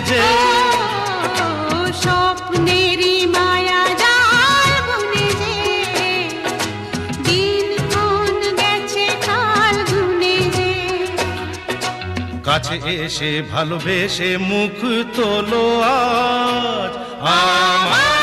যে স্বপ্নেরই মায়া জাল বুনে যে দিন কোন গেছে কাল গুনে যে কাছে এসে ভালোবেসে মুখ তোলো আজ আমার